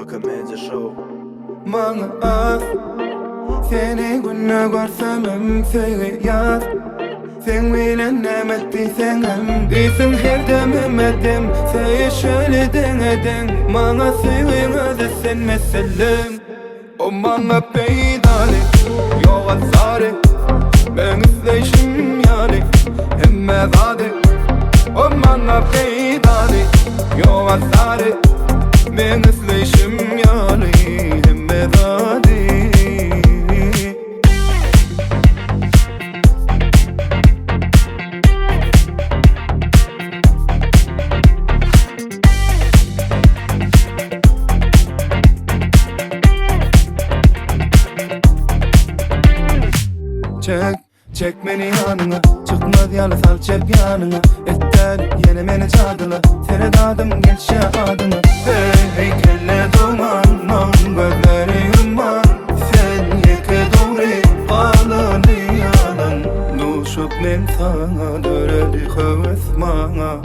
Recommend show. Bana az seni günne görsemem feryat. Sen bilen nemettiysen hem değilsin her dememedim. Sen şöyle denedin bana sevmez sen meselem. O bana peydali yok azarı. Ben izleyişim yani hemme zade. O bana peydali yok azarı. Ben izleyişim yani hemme zade. Çek beni yanına, çıkmaz yalnız al cep yanına. Etler yine beni çağırdılar, seni dadım geçe adına. Hey kelle duman, gözleri yuman. Sen yeke doğru ağlanı yalan. Duşup men sana döredi höves bana.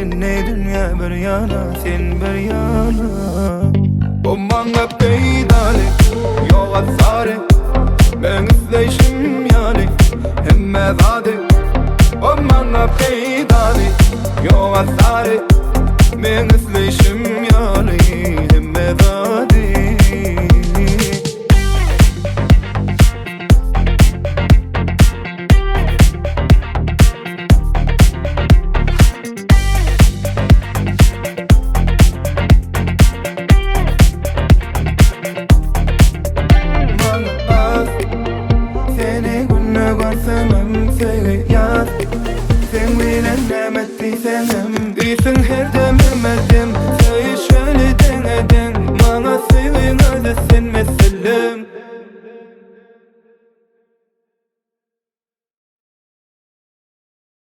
İnne dünya bir yana, sen bir yana. O bana peydali yok azarı. Ben izleyişim yani hemme zade. O bana peydali yok azarı. Ben izleyişim yani hemme zade. Görsemem feryat. Sen bilen nemettiysen hem